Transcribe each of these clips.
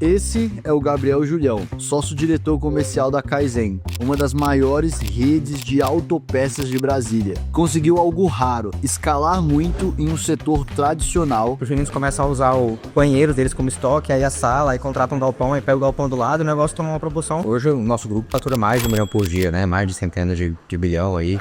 Esse é o Gabriel Julião, sócio-diretor comercial da Kaizen, uma das maiores redes de autopeças de Brasília. Conseguiu algo raro, escalar muito em um setor tradicional. Os meninos começam a usar o banheiro deles como estoque, aí a sala, aí contratam um galpão, aí pega o galpão do lado e o negócio toma uma proporção. Hoje o nosso grupo fatura mais de 1 milhão por dia, né? Mais de centenas de bilhão aí.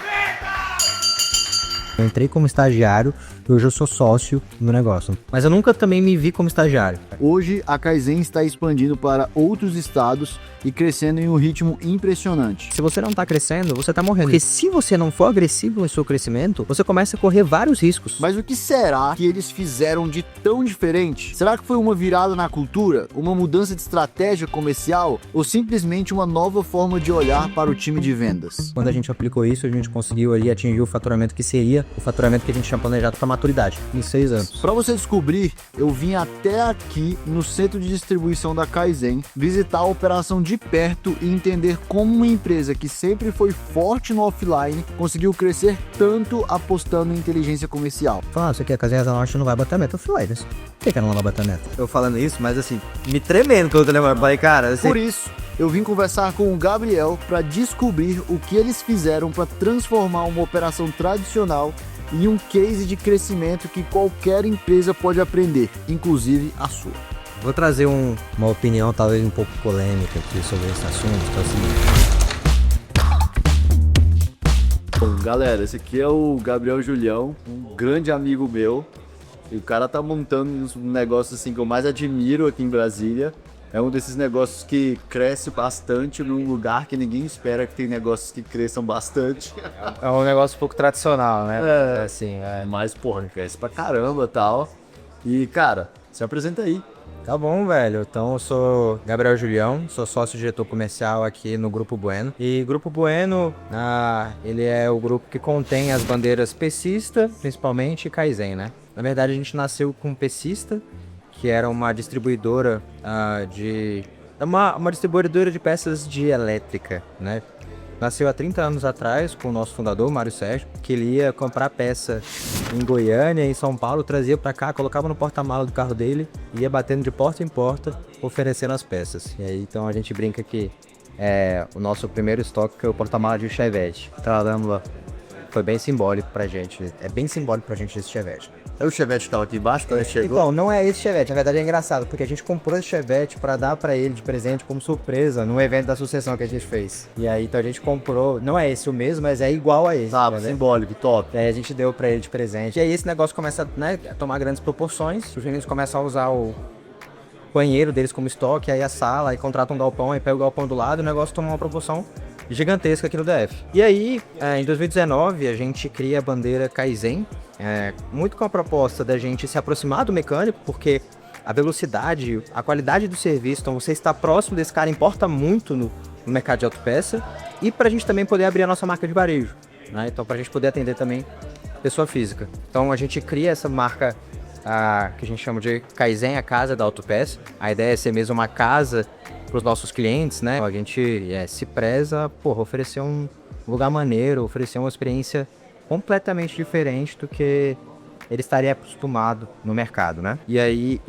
Eu entrei como estagiário e hoje eu sou sócio no negócio. Mas eu nunca também me vi como estagiário. Hoje, a Kaizen está expandindo para outros estados e crescendo em um ritmo impressionante. Se você não tá crescendo, você tá morrendo. Porque se você não for agressivo no seu crescimento, você começa a correr vários riscos. Mas o que será que eles fizeram de tão diferente? Será que foi uma virada na cultura? Uma mudança de estratégia comercial? Ou simplesmente uma nova forma de olhar para o time de vendas? Quando a gente aplicou isso, a gente conseguiu ali atingir o faturamento que seria o faturamento que a gente tinha planejado para maturidade, em 6 anos. Para você descobrir, eu vim até aqui no centro de distribuição da Kaizen, visitar a operação de perto e entender como uma empresa que sempre foi forte no offline conseguiu crescer tanto apostando em inteligência comercial. Fala, isso aqui, a Casinha da Norte não vai bater meta offline, né? Por que ela não vai bater meta? Eu falando isso, mas assim, me tremendo quando eu lembro. Eu falei, cara... Por isso, eu vim conversar com o Gabriel para descobrir o que eles fizeram para transformar uma operação tradicional em um case de crescimento que qualquer empresa pode aprender, inclusive a sua. Vou trazer uma opinião talvez um pouco polêmica aqui sobre esse assunto, que é o seguinte. Bom, galera, esse aqui é o Gabriel Julião, um grande amigo meu. E o cara tá montando um negócio assim que eu mais admiro aqui em Brasília. É um desses negócios que cresce bastante num lugar que ninguém espera que tem negócios que cresçam bastante. É um negócio um pouco tradicional, né? Mas, porra, cresce pra caramba e tal. E, cara, se apresenta aí. Tá bom, velho. Então, eu sou Gabriel Julião, sou sócio-diretor comercial aqui no Grupo Bueno. E Grupo Bueno, ele é o grupo que contém as bandeiras Pecista, principalmente, e Kaizen, né? Na verdade, a gente nasceu com Pecista, que era uma distribuidora uma distribuidora de peças de elétrica, né? Nasceu há 30 anos atrás com o nosso fundador, Mário Sérgio, que ele ia comprar peça em Goiânia, em São Paulo, trazia pra cá, colocava no porta-mala do carro dele, ia batendo de porta em porta, oferecendo as peças. E aí, então, a gente brinca que o nosso primeiro estoque foi o porta-mala de Chevette. Então, foi bem simbólico pra gente. É bem simbólico pra gente esse Chevette. É o Chevette que tava aqui embaixo quando ele chegou? Então, não é esse Chevette. Na verdade é engraçado, porque a gente comprou esse Chevette pra dar pra ele de presente como surpresa no evento da sucessão que a gente fez. E aí, então a gente comprou, não é esse o mesmo, mas é igual a esse. Ah, simbólico, top. E aí a gente deu pra ele de presente. E aí esse negócio começa, né, a tomar grandes proporções. Os meninos começam a usar o banheiro deles como estoque, aí a sala, aí contratam um galpão, aí pega o galpão do lado e o negócio toma uma proporção gigantesca aqui no DF. E aí, em 2019, a gente cria a bandeira Kaizen, muito com a proposta da gente se aproximar do mecânico, porque a velocidade, a qualidade do serviço, então você estar próximo desse cara importa muito no mercado de autopeça, e pra gente também poder abrir a nossa marca de varejo, né? Então pra gente poder atender também pessoa física. Então a gente cria essa marca que a gente chama de Kaizen, a casa da autopeça. A ideia é ser mesmo uma casa para os nossos clientes, né? A gente se preza por oferecer um lugar maneiro, oferecer uma experiência completamente diferente do que ele estaria acostumado no mercado, né? E aí,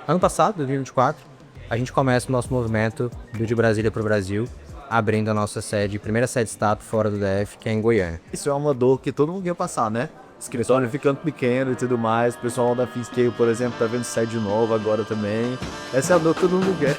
ano passado, 2024, a gente começa o nosso movimento de Brasília para o Brasil, abrindo a nossa primeira sede Status fora do DF, que é em Goiânia. Isso é uma dor que todo mundo ia passar, né? Escritório ficando pequeno e tudo mais. O pessoal da Finscale, por exemplo, tá vendo sede nova agora também. Essa é a dor que todo mundo quer.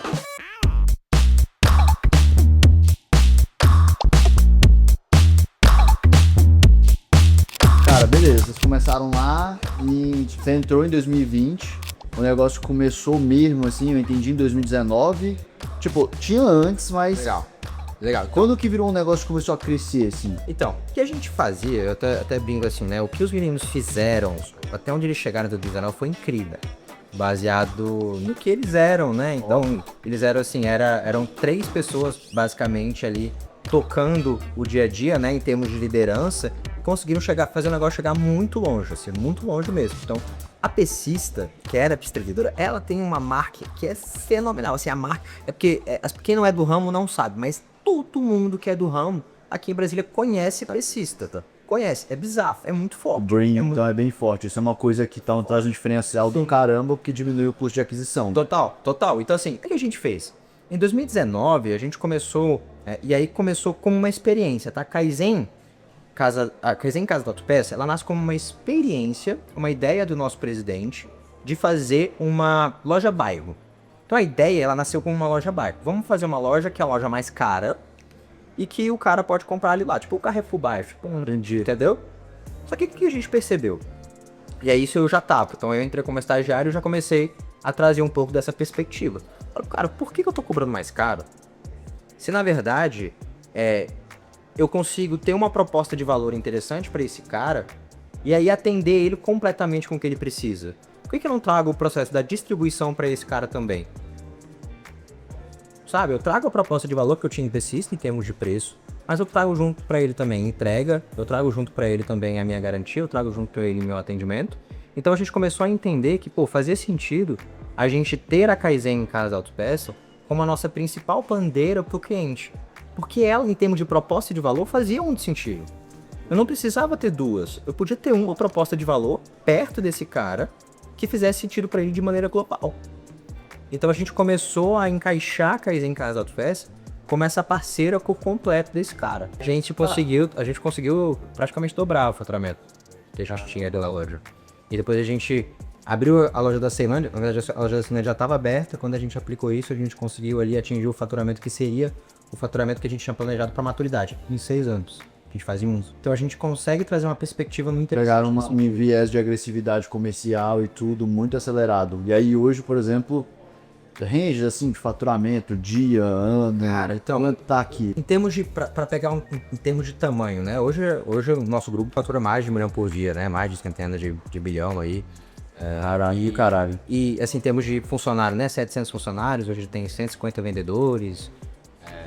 Cara, beleza. Vocês começaram lá e você entrou em 2020. O negócio começou mesmo, assim, eu entendi, em 2019. Tipo, tinha antes, mas... Legal. Quando que virou um negócio que começou a crescer, assim? Então, o que a gente fazia, eu até brinco assim, né? O que os meninos fizeram, até onde eles chegaram em 2019, foi incrível. Baseado no que eles eram, né? Então, eles eram assim, eram 3 pessoas, basicamente, ali, tocando o dia a dia, né? Em termos de liderança, e conseguiram fazer o negócio chegar muito longe, assim, muito longe mesmo. Então, a Pecista, que era a distribuidora, ela tem uma marca que é fenomenal, assim, a marca... É porque quem não é do ramo não sabe, mas todo mundo que é do ramo, aqui em Brasília, conhece a Pecista, tá? conhece. É bizarro, é muito O forte. Brain, então, é bem forte. Isso é uma coisa que traz um diferencial do caramba, porque diminui o custo de aquisição. Total, total. Então, assim, o que a gente fez? Em 2019, a gente começou, e aí começou como uma experiência, tá? A Kaizen Casa da Autopeça, ela nasce como uma experiência, uma ideia do nosso presidente de fazer uma loja bairro. Então a ideia, ela nasceu como uma loja bairro. Vamos fazer uma loja que é a loja mais cara e que o cara pode comprar ali lá, tipo o Carrefour bairro, tipo, Entendi. entendeu? Só que o que a gente percebeu? E aí isso eu já tava, então eu entrei como estagiário e já comecei a trazer um pouco dessa perspectiva. Falei, cara, por que eu tô cobrando mais caro? Se na verdade, eu consigo ter uma proposta de valor interessante para esse cara e aí atender ele completamente com o que ele precisa. Por que eu não trago o processo da distribuição para esse cara também? Sabe, eu trago a proposta de valor que eu tinha em termos de preço, mas eu trago junto para ele também entrega, eu trago junto para ele também a minha garantia, eu trago junto para ele o meu atendimento. Então a gente começou a entender que, fazia sentido a gente ter a Kaizen em Casa da Autopeça como a nossa principal bandeira para o cliente. Porque ela, em termos de proposta de valor, fazia muito sentido. Eu não precisava ter duas. Eu podia ter uma proposta de valor perto desse cara que fizesse sentido para ele de maneira global. Então a gente começou a encaixar a Kaizen Casa da Autopeça como essa parceira por completo desse cara. A gente conseguiu praticamente dobrar o faturamento que a gente tinha da loja. E depois a gente abriu a loja da Ceilândia. Na verdade, a loja da Ceilândia já estava aberta. Quando a gente aplicou isso, a gente conseguiu ali atingir o faturamento que seria o faturamento que a gente tinha planejado para maturidade, em 6 anos. A gente faz em uns. Então a gente consegue trazer uma perspectiva muito interessante. Pegaram um viés de agressividade comercial e tudo muito acelerado. E aí hoje, por exemplo, range assim de faturamento, dia, ano, Cara, então, quanto tá aqui? Em termos de, pra pegar em termos de tamanho, né? Hoje o nosso grupo fatura mais de 1 milhão por dia, né? Mais de centenas de bilhão aí. Caralho. E assim, em termos de funcionário, né? 700 funcionários, hoje tem 150 vendedores,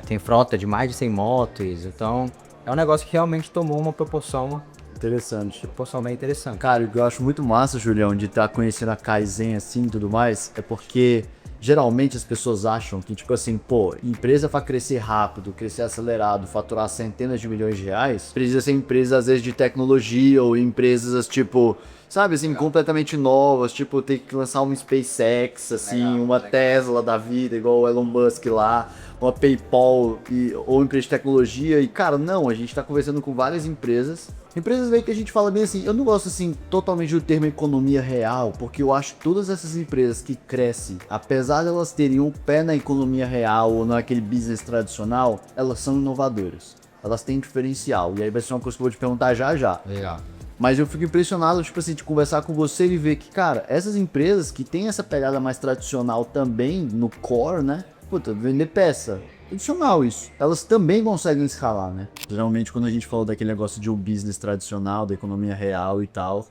tem frota de mais de 100 motos. Então, é um negócio que realmente tomou uma proporção Interessante. bem interessante. Cara, o que eu acho muito massa, Julião, de estar conhecendo a Kaizen assim e tudo mais, é porque geralmente as pessoas acham que, tipo assim, empresa para crescer rápido, crescer acelerado, faturar centenas de milhões de reais, precisa ser empresa, às vezes, de tecnologia ou empresas, tipo, sabe, assim, completamente novas, tipo, ter que lançar uma SpaceX, assim, uma Tesla da vida, igual o Elon Musk lá, uma PayPal ou empresa de tecnologia. E, cara, não, a gente tá conversando com várias empresas meio que a gente fala bem assim, eu não gosto assim totalmente do termo economia real, porque eu acho que todas essas empresas que crescem, apesar de elas terem um pé na economia real ou naquele business tradicional, elas são inovadoras. Elas têm diferencial. E aí vai ser uma coisa que eu vou te perguntar já. Legal. Mas eu fico impressionado, tipo assim, de conversar com você e ver que, cara, essas empresas que têm essa pegada mais tradicional também no core, né? Puta, vender peça. Tradicional isso. Elas também conseguem escalar, né? Geralmente quando a gente fala daquele negócio de um business tradicional, da economia real e tal,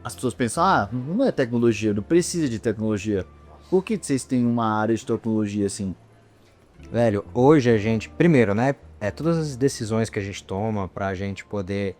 as pessoas pensam, não é tecnologia, não precisa de tecnologia. Por que vocês têm uma área de tecnologia assim? Velho, hoje a gente, primeiro, né? Todas as decisões que a gente toma pra gente poder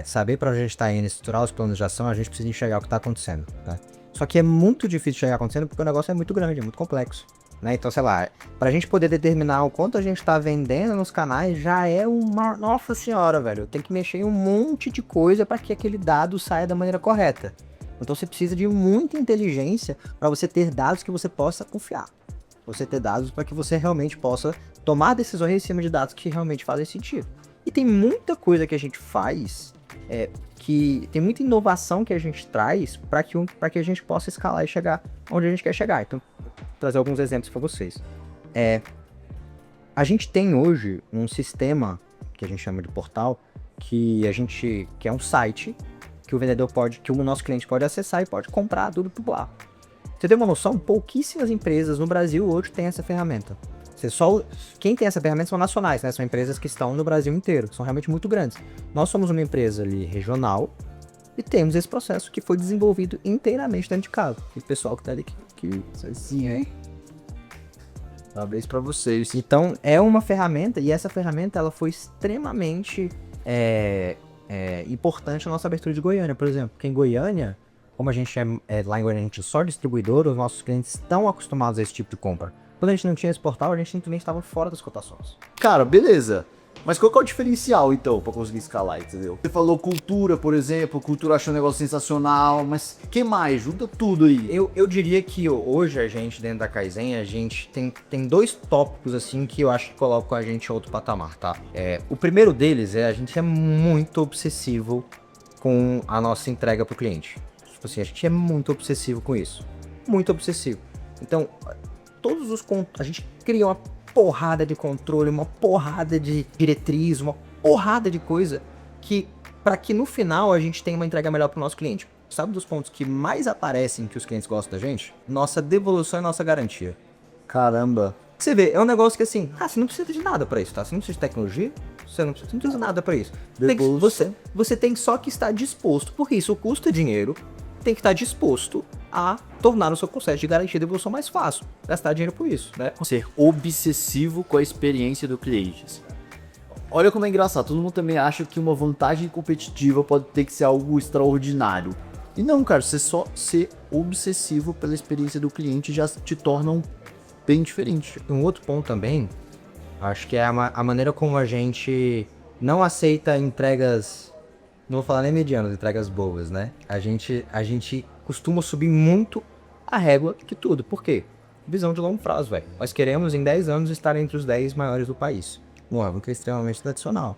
saber pra onde a gente tá indo, estruturar os planos de ação, a gente precisa enxergar o que tá acontecendo, tá? Só que é muito difícil enxergar acontecendo porque o negócio é muito grande, é muito complexo. Né? Então, sei lá, pra gente poder determinar o quanto a gente tá vendendo nos canais, já é uma... Nossa senhora, velho. Tem que mexer em um monte de coisa para que aquele dado saia da maneira correta. Então você precisa de muita inteligência para você ter dados que você possa confiar. Você ter dados para que você realmente possa tomar decisões em cima de dados que realmente fazem sentido. E tem muita coisa que a gente faz, que tem muita inovação que a gente traz para que a gente possa escalar e chegar onde a gente quer chegar. Então, trazer alguns exemplos para vocês. A gente tem hoje um sistema que a gente chama de portal, que é um site que o nosso cliente pode acessar e pode comprar tudo por lá. Você tem uma noção? Pouquíssimas empresas no Brasil hoje têm essa ferramenta. Quem tem essa ferramenta são nacionais, né? São empresas que estão no Brasil inteiro, são realmente muito grandes. Nós somos uma empresa ali regional e temos esse processo que foi desenvolvido inteiramente dentro de casa. E o pessoal que tá ali, sim, hein? Parabéns pra vocês. Então, é uma ferramenta, e essa ferramenta ela foi extremamente importante na nossa abertura de Goiânia, por exemplo. Porque em Goiânia, como a gente lá em Goiânia a gente é só distribuidor, os nossos clientes estão acostumados a esse tipo de compra. Quando a gente não tinha esse portal, a gente simplesmente estava fora das cotações. Cara, beleza. Mas qual que é o diferencial, então, pra conseguir escalar, entendeu? Você falou cultura, por exemplo, cultura achou um negócio sensacional, mas que mais? Junta tudo aí. Eu diria que hoje a gente, dentro da Kaizen, a gente tem dois tópicos, assim, que eu acho que colocam a gente em outro patamar, tá? O primeiro deles a gente é muito obsessivo com a nossa entrega pro cliente. Tipo assim, a gente é muito obsessivo com isso. Muito obsessivo. Então, a gente cria uma porrada de controle, uma porrada de diretriz, uma porrada de coisa para que no final a gente tenha uma entrega melhor pro nosso cliente. Sabe dos pontos que mais aparecem que os clientes gostam da gente? Nossa devolução e nossa garantia. Caramba. Você vê, é um negócio que assim, você não precisa de nada pra isso, tá? Você não precisa de tecnologia, você não precisa de nada pra isso. Você tem só que estar disposto, porque isso custa dinheiro, tem que estar disposto a tornar o seu processo de garantia de devolução mais fácil. Gastar dinheiro por isso, né? Ser obsessivo com a experiência do cliente. Assim. Olha como é engraçado, todo mundo também acha que uma vantagem competitiva pode ter que ser algo extraordinário. E não, cara, você só ser obsessivo pela experiência do cliente já te torna bem diferente. Um outro ponto também, acho que é a maneira como a gente não aceita entregas, não vou falar nem medianas, entregas boas, né? A gente costuma subir muito a régua que tudo. Por quê? Visão de longo prazo, velho. Nós queremos em 10 anos estar entre os 10 maiores do país. Um órgão que é extremamente tradicional.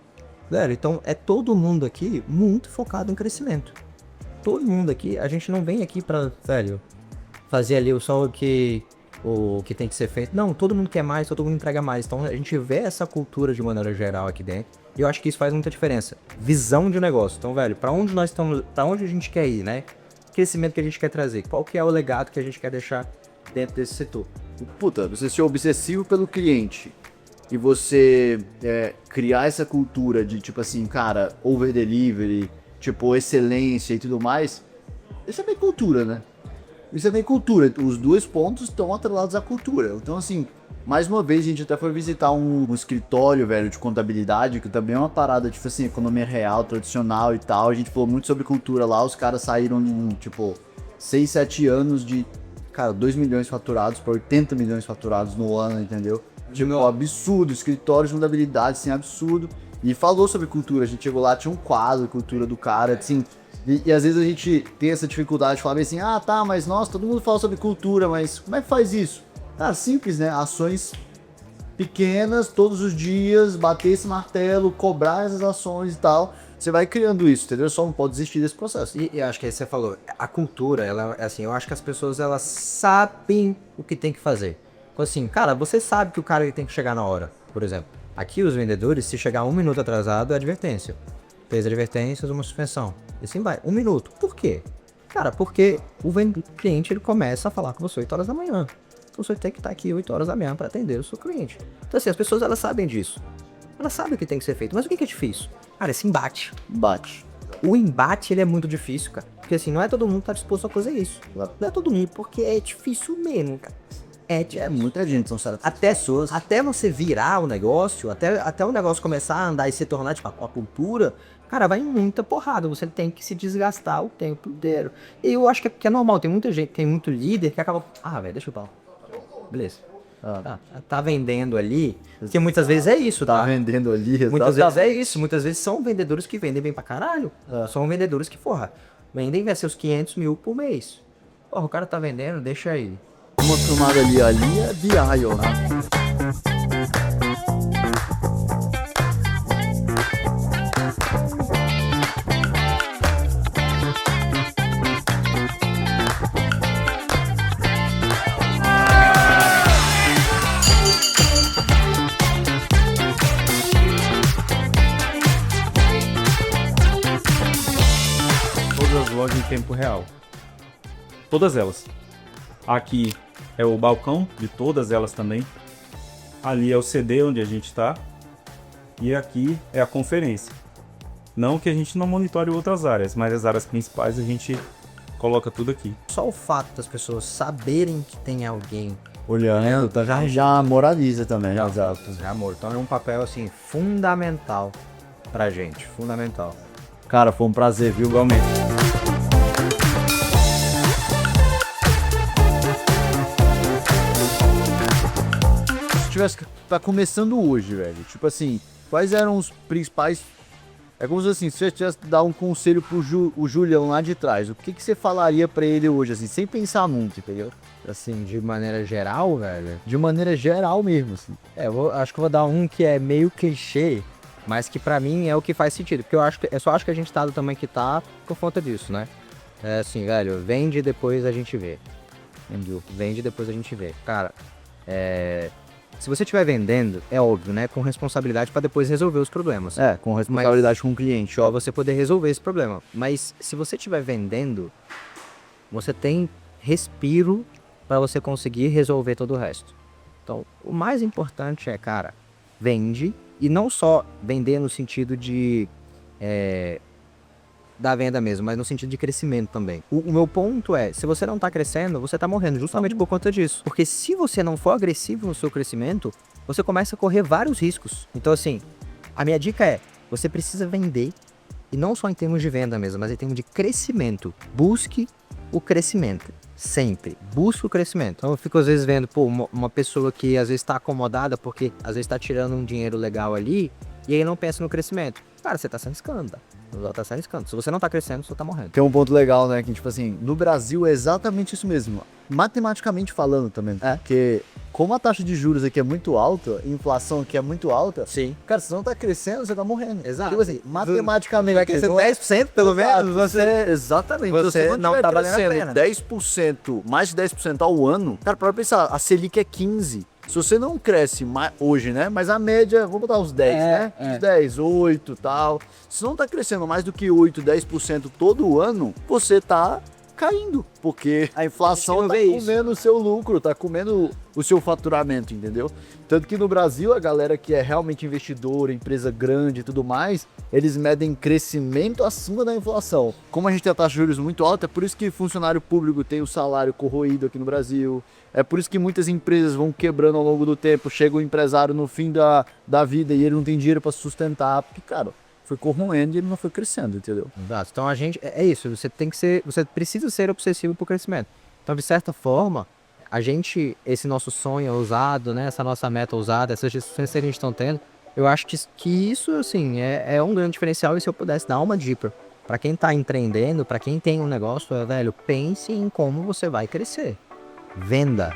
Velho, então é todo mundo aqui muito focado em crescimento. Todo mundo aqui, a gente não vem aqui pra, velho, fazer ali só o que tem que ser feito. Não, todo mundo quer mais, todo mundo entrega mais. Então a gente vê essa cultura de maneira geral aqui dentro. E eu acho que isso faz muita diferença. Visão de negócio. Então, velho, pra onde nós estamos, pra onde a gente quer ir, né? Crescimento que a gente quer trazer. Qual que é o legado que a gente quer deixar dentro desse setor? Puta, você ser obsessivo pelo cliente e você criar essa cultura de, tipo assim, cara, over delivery, tipo, excelência e tudo mais, isso é bem cultura, né? Isso é bem cultura. Os dois pontos estão atrelados à cultura. Então, assim, mais uma vez, a gente até foi visitar um escritório, velho, de contabilidade, que também é uma parada, tipo assim, economia real, tradicional e tal. A gente falou muito sobre cultura lá, os caras saíram em, tipo, 6, 7 anos de, cara, 2 milhões faturados para 80 milhões faturados no ano, entendeu? Tipo, absurdo, escritório de contabilidade, assim, absurdo. E falou sobre cultura, a gente chegou lá, tinha um quadro, cultura do cara, assim... E às vezes a gente tem essa dificuldade de falar bem assim, tá, mas nossa, todo mundo fala sobre cultura, mas como é que faz isso? Simples, né? Ações pequenas, todos os dias, bater esse martelo, cobrar essas ações e tal. Você vai criando isso, entendeu? Só não pode desistir desse processo. E acho que aí você falou, a cultura, ela é assim, eu acho que as pessoas, elas sabem o que tem que fazer. Então assim, cara, você sabe que o cara tem que chegar na hora, por exemplo. Aqui os vendedores, se chegar 1 minuto atrasado, é advertência. 3 advertências, uma suspensão. E assim vai. 1 minuto. Por quê? Cara, porque o cliente ele começa a falar com você 8 horas da manhã. Então você tem que estar aqui 8 horas da manhã para atender o seu cliente. Então assim, as pessoas elas sabem disso. Elas sabem o que tem que ser feito. Mas o que é difícil? Cara, esse embate. O embate ele é muito difícil, cara. Porque assim, não é todo mundo que tá disposto a fazer isso. Não é todo mundo, porque é difícil mesmo, cara. É muita gente, são certas pessoas. Até você virar o negócio, até o negócio começar a andar e se tornar tipo a cultura, cara, vai muita porrada. Você tem que se desgastar o tempo inteiro. E eu acho que é normal. Tem muita gente, tem muito líder que acaba. Velho, deixa eu falar. Beleza. Tá vendendo ali. Que muitas vezes é isso, tá? Tá vendendo ali. Muitas vezes é isso. Muitas vezes são vendedores que vendem bem pra caralho. São vendedores que, vendem seus 500 mil por mês. O cara tá vendendo, deixa aí. Uma filmada ali é BI, ó. Todas as lojas em tempo real. Todas elas. Aqui é o balcão de todas elas também. Ali é o CD onde a gente está. E aqui é a conferência. Não que a gente não monitore outras áreas, mas as áreas principais a gente coloca tudo aqui. Só o fato das pessoas saberem que tem alguém olhando, já moraliza também. Já amor. Então é um papel assim fundamental pra gente. Fundamental. Cara, foi um prazer, viu, igualmente. Tá começando hoje, velho. Tipo assim, quais eram os principais... É como se assim, se você tivesse que dar um conselho pro o Julião lá de trás, o que você falaria pra ele hoje, assim, sem pensar muito, entendeu? Assim, de maneira geral, velho. De maneira geral mesmo, assim. Acho que eu vou dar um que é meio clichê, mas que pra mim é o que faz sentido. Porque eu só acho que a gente tá do tamanho que tá por conta disso, né? É assim, velho, vende e depois a gente vê. Entendeu? Vende e depois a gente vê. Cara, se você estiver vendendo, é óbvio, né? Com responsabilidade pra depois resolver os problemas. Com responsabilidade com o cliente, Pra ó. você poder resolver esse problema. Mas se você estiver vendendo, você tem respiro para você conseguir resolver todo o resto. Então, o mais importante é, cara, vende, e não só vender no sentido de da venda mesmo, mas no sentido de crescimento também. O meu ponto é, se você não tá crescendo, você tá morrendo justamente por conta disso. Porque se você não for agressivo no seu crescimento, você começa a correr vários riscos. Então, assim, a minha dica é, você precisa vender, e não só em termos de venda mesmo, mas em termos de crescimento. Busque o crescimento. Sempre. Busque o crescimento. Então eu fico às vezes vendo, pô, uma pessoa que às vezes tá acomodada porque às vezes tá tirando um dinheiro legal ali, e aí não pensa no crescimento. Cara, você tá se arriscando, tá? Tá se arriscando. Se você não tá crescendo, você tá morrendo. Tem um ponto legal, né? Que, tipo assim, no Brasil é exatamente isso mesmo. Matematicamente falando também. Porque como a taxa de juros aqui é muito alta, inflação aqui é muito alta, Sim. cara, se você não tá crescendo, você tá morrendo. Exato. Tipo assim, matematicamente... Vai crescer 10% pelo menos, Exatamente. você Se não tiver tá valendo a crescendo pena. 10%, mais de 10% ao ano, cara, para pensar, a Selic é 15%. Se você não cresce hoje, né? Mas a média, vamos botar uns 10, né? Uns 10, 8 e tal. Se não tá crescendo mais do que 8, 10% todo ano, você tá caindo. Porque a inflação tá comendo o seu lucro, tá comendo o seu faturamento, entendeu? Tanto que no Brasil, a galera que é realmente investidora, empresa grande e tudo mais, eles medem crescimento acima da inflação. Como a gente tem a taxa de juros muito alta, é por isso que funcionário público tem o salário corroído aqui no Brasil. É por isso que muitas empresas vão quebrando ao longo do tempo. Chega o empresário no fim da vida e ele não tem dinheiro para sustentar, porque, cara, foi corroendo e ele não foi crescendo, entendeu? Exato. Então a gente, é isso, você precisa ser obsessivo pro crescimento. Então, de certa forma, esse nosso sonho ousado, né, essa nossa meta ousada, essas discussões que a gente está tendo, eu acho que isso, assim, é um grande diferencial. E se eu pudesse dar uma dica para quem tá empreendendo, para quem tem um negócio, velho, pense em como você vai crescer. Venda.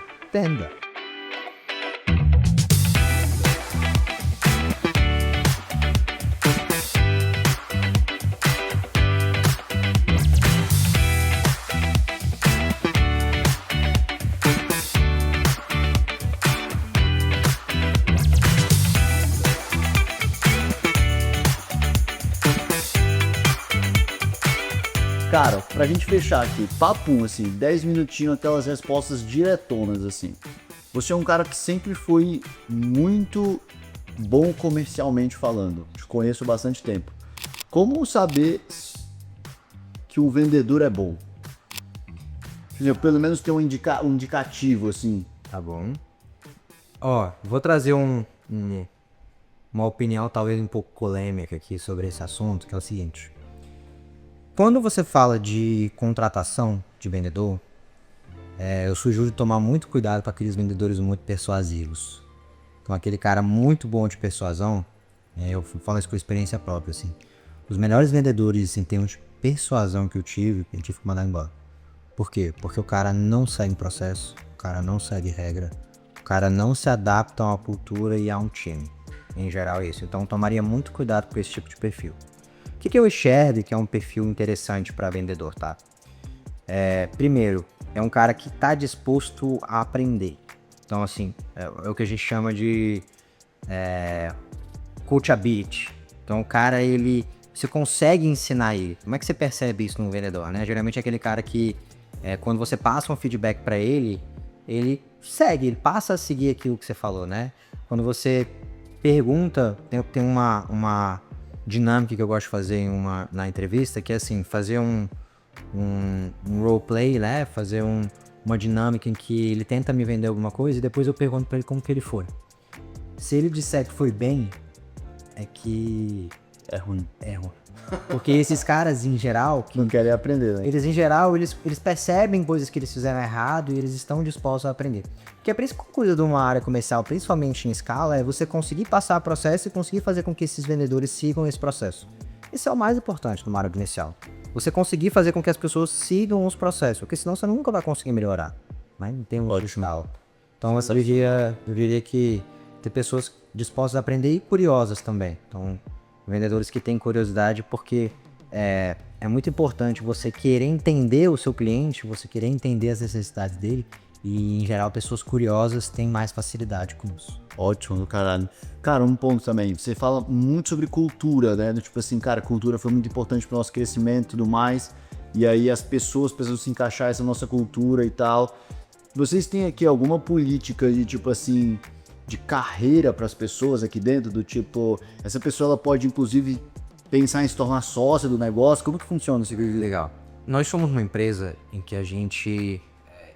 Cara, pra gente fechar aqui, papo, assim, 10 minutinhos, aquelas respostas diretonas, assim. Você é um cara que sempre foi muito bom comercialmente falando. Te conheço há bastante tempo. Como saber que um vendedor é bom? Pelo menos ter um indicativo, assim. Tá bom. Ó, vou trazer uma opinião talvez um pouco polêmica aqui sobre esse assunto, que é o seguinte. Quando você fala de contratação de vendedor, eu sugiro tomar muito cuidado com aqueles vendedores muito persuasivos. Então, aquele cara muito bom de persuasão, eu falo isso com experiência própria, assim. Os melhores vendedores em termos de persuasão que eu tive que mandar embora. Por quê? Porque o cara não segue processo, o cara não segue regra, o cara não se adapta a uma cultura e a um time. Em geral é isso. Então, tomaria muito cuidado com esse tipo de perfil. O que eu enxergo que é um perfil interessante para vendedor, tá? Primeiro, é um cara que está disposto a aprender. Então, assim, é o que a gente chama de coachability. Então, o cara, você consegue ensinar ele. Como é que você percebe isso num vendedor, né? Geralmente é aquele cara que, quando você passa um feedback para ele segue, ele passa a seguir aquilo que você falou, né? Quando você pergunta, tem uma dinâmica que eu gosto de fazer na entrevista, que é assim, fazer um roleplay, né? Fazer uma dinâmica em que ele tenta me vender alguma coisa e depois eu pergunto pra ele como que ele foi. Se ele disser que foi bem, é que É ruim. É ruim. Porque esses caras, em geral, Não querem aprender, né? eles em geral, eles percebem coisas que eles fizeram errado e eles estão dispostos a aprender. Porque a principal coisa de uma área comercial, principalmente em escala, é você conseguir passar o processo e conseguir fazer com que esses vendedores sigam esse processo. Isso é o mais importante numa área comercial. Você conseguir fazer com que as pessoas sigam os processos, porque senão você nunca vai conseguir melhorar. Mas não tem um final. Então eu diria que ter pessoas dispostas a aprender e curiosas também. Então, vendedores que têm curiosidade, porque é muito importante você querer entender o seu cliente, você querer entender as necessidades dele, e em geral pessoas curiosas têm mais facilidade com isso. Ótimo, do caralho. Cara, um ponto também, você fala muito sobre cultura, né? Tipo assim, cara, cultura foi muito importante pro nosso crescimento e tudo mais, e aí as pessoas precisam se encaixar nessa nossa cultura e tal. Vocês têm aqui alguma política de, tipo assim, de carreira para as pessoas aqui dentro, do tipo, essa pessoa ela pode inclusive pensar em se tornar sócia do negócio? Como que funciona esse vídeo? Legal. Nós somos uma empresa em que a gente,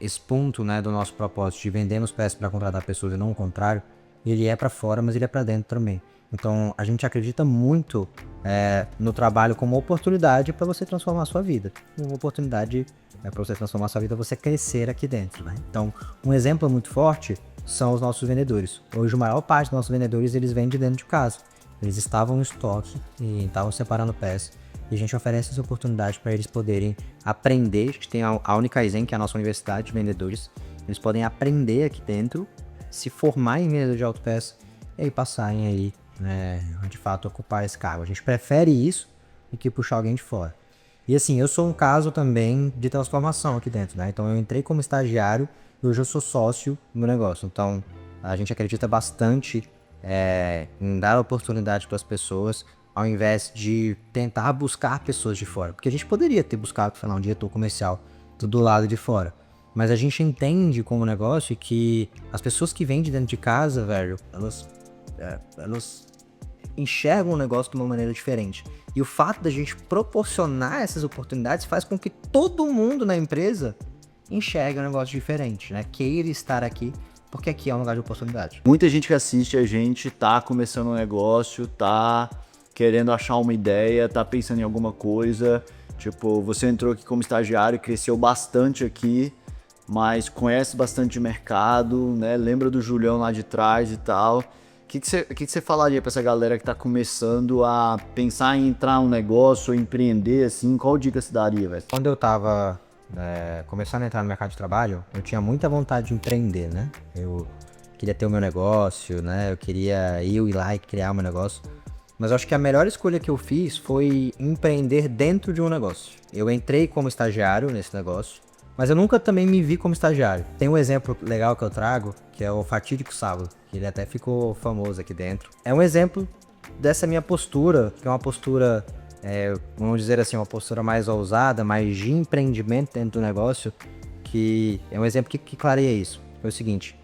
esse ponto, né, do nosso propósito de vendemos peças para contratar pessoas e não o contrário, ele é para fora, mas ele é para dentro também. Então, a gente acredita muito no trabalho como oportunidade para você transformar a sua vida. Uma oportunidade para você transformar a sua vida, você crescer aqui dentro, né? Então, um exemplo muito forte são os nossos vendedores. Hoje, a maior parte dos nossos vendedores, eles vêm de dentro de casa. Eles estavam no estoque e estavam separando peças. E a gente oferece essa oportunidade para eles poderem aprender. A gente tem a Unicaizen, que é a nossa universidade de vendedores. Eles podem aprender aqui dentro, se formar em vendedor de autopeça e aí passarem aí, né, de fato, ocupar esse cargo. A gente prefere isso do que puxar alguém de fora. E assim, eu sou um caso também de transformação aqui dentro, né? Então eu entrei como estagiário e hoje eu sou sócio do negócio. Então a gente acredita bastante em dar oportunidade para as pessoas, ao invés de tentar buscar pessoas de fora. Porque a gente poderia ter buscado, sei lá, um diretor comercial do lado de fora. Mas a gente entende como negócio que as pessoas que vêm de dentro de casa, velho, elas enxergam o negócio de uma maneira diferente. E o fato da gente proporcionar essas oportunidades faz com que todo mundo na empresa enxergue um negócio diferente, né? Queira estar aqui, porque aqui é um lugar de oportunidade. Muita gente que assiste a gente tá começando um negócio, tá querendo achar uma ideia, tá pensando em alguma coisa. Tipo, você entrou aqui como estagiário, cresceu bastante aqui, mas conhece bastante de mercado, né? Lembra do Julião lá de trás e tal. O que você falaria pra essa galera que tá começando a pensar em entrar num negócio, ou empreender, assim? Qual dica você daria, velho? Quando eu tava começando a entrar no mercado de trabalho, eu tinha muita vontade de empreender, né? Eu queria ter o meu negócio, né? Eu queria ir lá e criar o meu negócio. Mas eu acho que a melhor escolha que eu fiz foi empreender dentro de um negócio. Eu entrei como estagiário nesse negócio, mas eu nunca também me vi como estagiário. Tem um exemplo legal que eu trago, que é o fatídico sábado, que ele até ficou famoso aqui dentro. É um exemplo dessa minha postura, que é uma postura, vamos dizer assim, uma postura mais ousada, mais de empreendimento dentro do negócio, que é um exemplo que clareia isso. Foi o seguinte,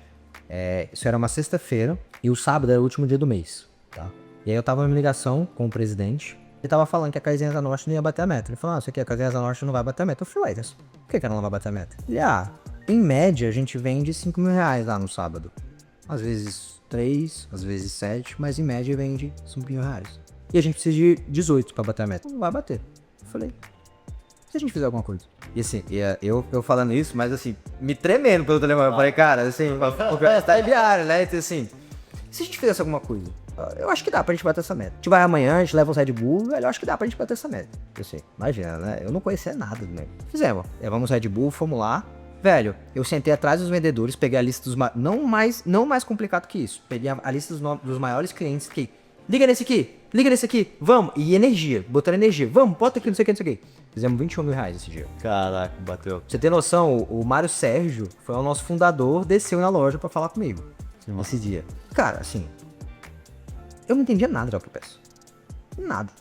isso era uma sexta-feira e o sábado era o último dia do mês, tá? E aí eu tava em ligação com o presidente, ele tava falando que a Casinha da Norte não ia bater a meta. Ele falou, isso aqui, a Casinha da Norte não vai bater a meta. Eu falei, ué, por que ela não vai bater a meta? Ele, em média, a gente vende 5 mil reais lá no sábado. Às vezes 3, às vezes 7, mas em média vende 5 mil reais. E a gente precisa de 18 pra bater a meta. Não vai bater. Eu falei, se a gente fizer alguma coisa? E assim, eu falando isso, mas assim, me tremendo pelo telefone. Eu falei, cara, assim, porque é estagiário, né? Então assim, se a gente fizesse alguma coisa, eu acho que dá pra gente bater essa meta. A gente vai amanhã, a gente leva um Red Bull, velho, eu acho que dá pra gente bater essa meta. Eu sei, imagina, né? Eu não conhecia nada do negócio. Fizemos, levamos Red Bull, fomos lá. Velho, eu sentei atrás dos vendedores, peguei a lista dos... Não mais complicado que isso. Peguei a lista dos maiores clientes que... Liga nesse aqui, vamos. E energia, botando energia. Vamos, bota aqui, não sei o que. Fizemos 21 mil reais esse dia. Caraca, bateu. Pra você ter noção, o Mário Sérgio foi o nosso fundador, desceu na loja pra falar comigo. Esse dia. Cara, assim... Eu não entendia nada de autopeça. Nada.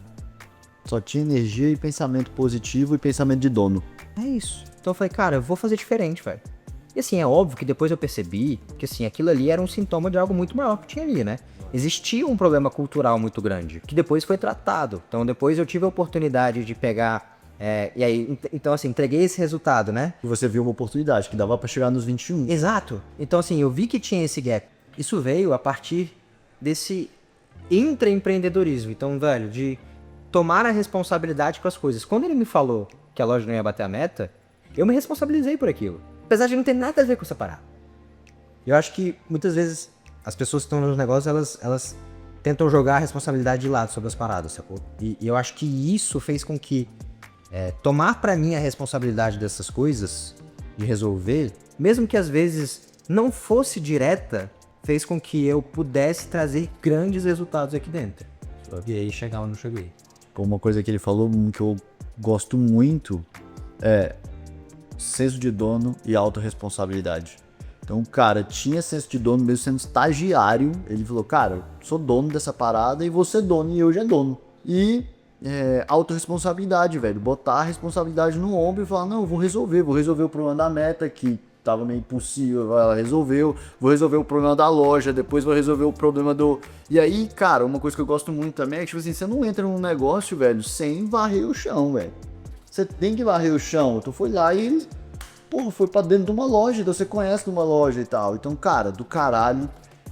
Só tinha energia e pensamento positivo e pensamento de dono. É isso. Então eu falei, cara, eu vou fazer diferente, velho. E assim, é óbvio que depois eu percebi que assim, aquilo ali era um sintoma de algo muito maior que tinha ali, né? Existia um problema cultural muito grande, que depois foi tratado. Então depois eu tive a oportunidade de pegar... e aí, então assim, entreguei esse resultado, né? E você viu uma oportunidade que dava pra chegar nos 21. Exato. Então assim, eu vi que tinha esse gap. Isso veio a partir desse intraempreendedorismo. Então, velho, de tomar a responsabilidade com as coisas. Quando ele me falou que a loja não ia bater a meta, eu me responsabilizei por aquilo. Apesar de não ter nada a ver com essa parada. Eu acho que muitas vezes as pessoas que estão nos negócios, elas tentam jogar a responsabilidade de lado sobre as paradas, sacou? E eu acho que isso fez com que tomar pra mim a responsabilidade dessas coisas, de resolver, mesmo que às vezes não fosse direta, fez com que eu pudesse trazer grandes resultados aqui dentro. E aí chegar onde eu cheguei. Uma coisa que ele falou que eu gosto muito é senso de dono e autorresponsabilidade. Então, cara, tinha senso de dono mesmo sendo estagiário. Ele falou, cara, eu sou dono dessa parada e você é dono e eu já é dono. E autorresponsabilidade, velho. Botar a responsabilidade no ombro e falar, não, eu vou resolver o problema da meta que tava meio impossível, ela resolveu. Vou resolver o problema da loja, depois vou resolver o problema do... E aí, cara, uma coisa que eu gosto muito também é que, tipo assim, você não entra num negócio, velho, sem varrer o chão, velho. Você tem que varrer o chão. Tu foi lá e... Porra, foi pra dentro de uma loja, então você conhece de uma loja e tal. Então, cara, do caralho.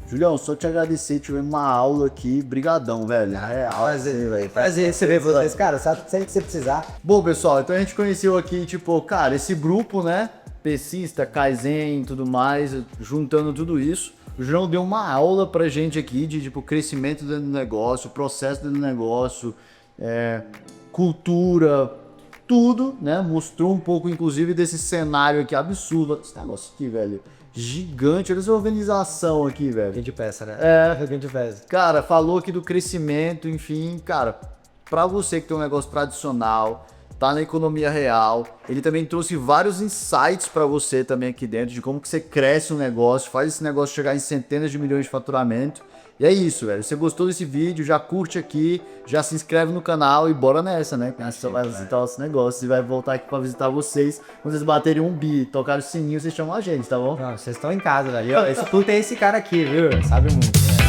Julião, só te agradecer, tivemos uma aula aqui, brigadão, velho. Prazer, velho. Prazer receber vocês, cara, sabe, sempre que você precisar. Bom, pessoal, então a gente conheceu aqui, tipo, cara, esse grupo, né, Pecista, Kaizen e tudo mais, juntando tudo isso. O Julião deu uma aula pra gente aqui de, tipo, crescimento dentro do negócio, processo dentro do negócio, cultura, tudo, né? Mostrou um pouco, inclusive, desse cenário aqui absurdo. Esse negócio aqui, velho, gigante. Olha essa organização aqui, velho. Vinho de peça, né? Vinho de peça. Cara, falou aqui do crescimento, enfim, cara, pra você que tem um negócio tradicional, tá na economia real, ele também trouxe vários insights pra você também aqui dentro, de como que você cresce um negócio, faz esse negócio chegar em centenas de milhões de faturamento. E é isso, velho. Se você gostou desse vídeo, já curte aqui, já se inscreve no canal e bora nessa, né? A gente vai visitar os negócios e vai voltar aqui pra visitar vocês. Quando vocês baterem um bi, tocarem o sininho, vocês chamam a gente, tá bom? Não, vocês estão em casa, velho. Esse puto é esse cara aqui, viu? Sabe muito.